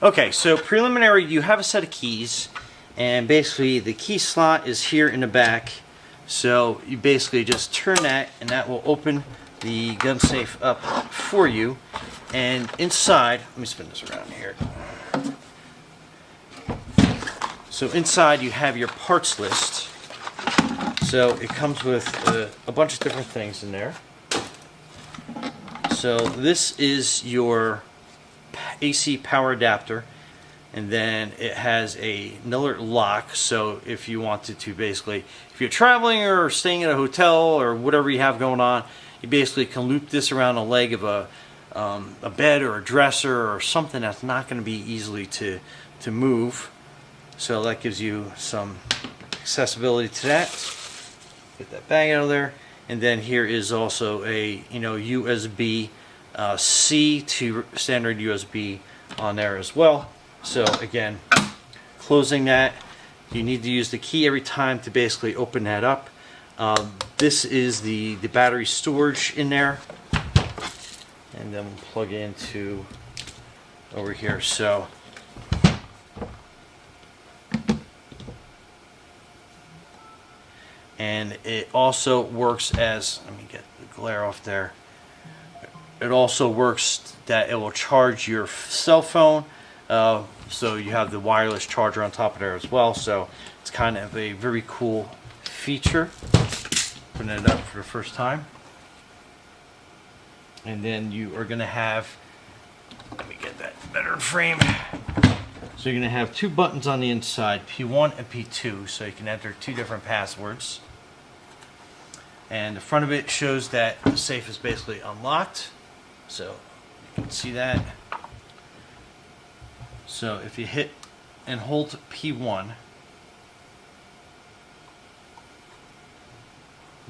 Okay, so preliminary, you have a set of keys, and basically the key slot is here in the back. So you basically just turn that, and that will open the gun safe up for you. And inside, let me spin this around here. So inside you have your parts list. So it comes with a bunch of different things in there. So this is your AC power adapter, and then it has another lock. So if you wanted to basically, if you're traveling or staying at a hotel or whatever you have going on, you basically can loop this around the leg of a bed or a dresser or something that's not going to be easily to move. So that gives you some accessibility to that. Get that bag out of there, and then here is also a USB C to standard USB on there as well. So again, closing that, you need to use the key every time to basically open that up. This is the battery storage in there, and then we'll plug into over here. So and it also works as, let me get the glare off there. It also works that it will charge your cell phone. So you have the wireless charger on top of there as well. So it's kind of a very cool feature. Putting it up for the first time. And then you are going to have, let me get that better in frame. So you're going to have two buttons on the inside, P1 and P2, so you can enter two different passwords. And the front of it shows that the safe is basically unlocked. So you can see that. So if you hit and hold P1,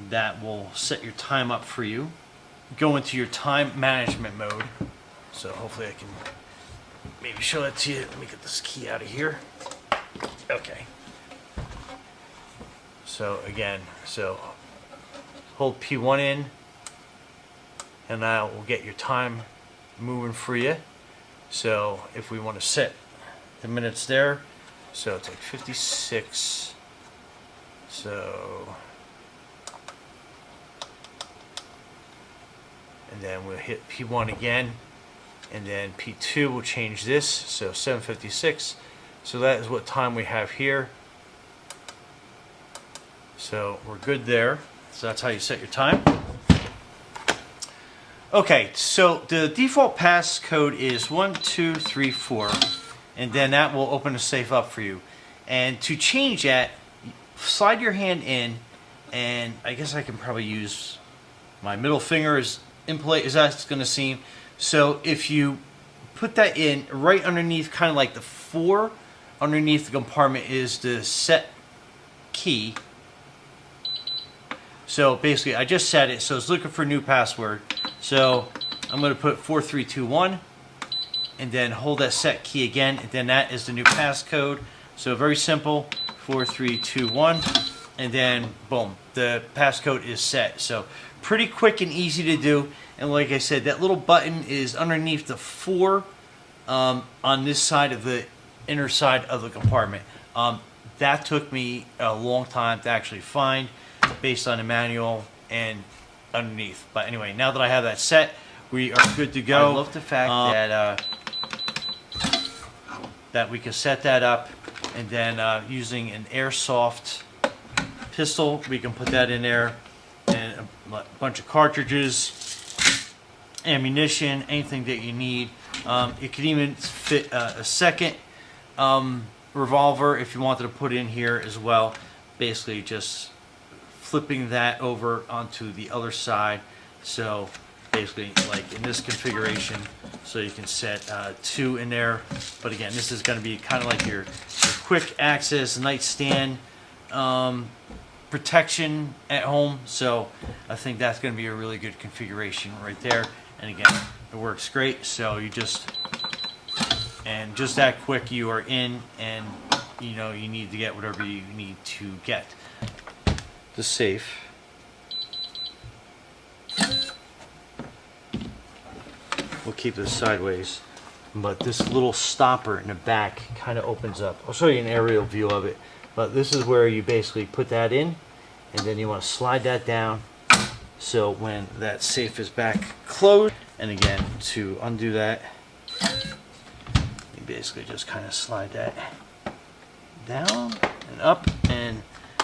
that will set your time up for you. Go into your time management mode. So hopefully I can maybe show that to you. Let me get this key out of here. Okay. So again, so hold P1 in, and that will get your time moving for you. So if we want to set the minutes there, so it's like 56. So, and then we'll hit P1 again, and then P2 will change this, so 7:56. So that is what time we have here. So we're good there. So that's how you set your time. Okay, so the default passcode is 1234, and then that will open the safe up for you. And to change that, slide your hand in, and I guess I can probably use my middle finger as input as that's going to seem. So if you put that in right underneath, kind of like the 4 underneath the compartment, is the set key. So basically I just set it, so it's looking for a new password. So I'm going to put 4321 and then hold that set key again, and then that is the new passcode. So very simple, 4321, and then boom, the passcode is set. So pretty quick and easy to do. And like I said, that little button is underneath the 4 on this side of the inner side of the compartment. That took me a long time to actually find based on the manual and underneath. But anyway, now that I have that set, we are good to go. I love the fact that we can set that up, and then using an airsoft pistol, we can put that in there, and a bunch of cartridges, ammunition, anything that you need. It could even fit a second revolver if you wanted to put in here as well. Basically just flipping that over onto the other side. So basically like in this configuration, so you can set 2 in there. But again, this is going to be kind of like your quick access nightstand protection at home. So I think that's going to be a really good configuration right there. And again, it works great. So you just that quick, you are in, and you know you need to get whatever you need to get. The safe. We'll keep this sideways. but this little stopper in the back kind of opens up. I'll show you an aerial view of it, but this is where you basically put that in, and then you want to slide that down so when that safe is back closed, and again, to undo that, you basically just kind of slide that down and up and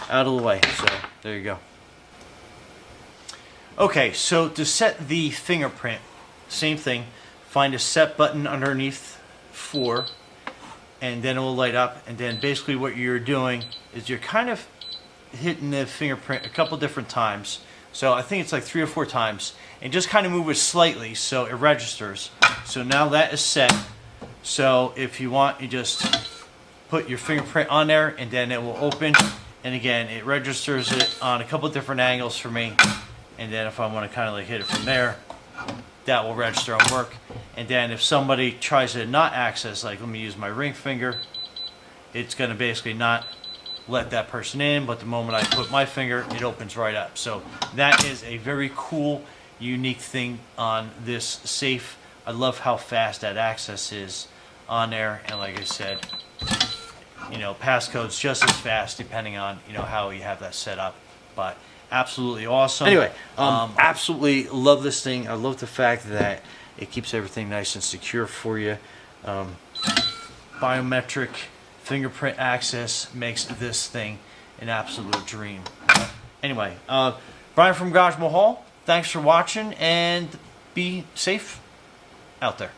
out of the way. So there you go. Okay, so to set the fingerprint, same thing. Find a set button underneath 4, and then it will light up. And then basically what you're doing is you're kind of hitting the fingerprint a couple different times. So I think it's like 3 or 4 times, and just kind of move it slightly so it registers. So now that is set. So if you want, you just put your fingerprint on there, and then it will open. And again, it registers it on a couple different angles for me. And then if I want to kind of like hit it from there, that will register and work. And then if somebody tries to not access, like let me use my ring finger, it's going to basically not let that person in, but the moment I put my finger, it opens right up. So that is a very cool, unique thing on this safe. I love how fast that access is on there, and like I said, you know, passcode's just as fast depending on, you know, how you have that set up. But absolutely awesome. Anyway, absolutely love this thing. I love the fact that it keeps everything nice and secure for you. Biometric fingerprint access makes this thing an absolute dream. Anywai, Brian from Garage Mahal, thanks for watching, and be safe out there.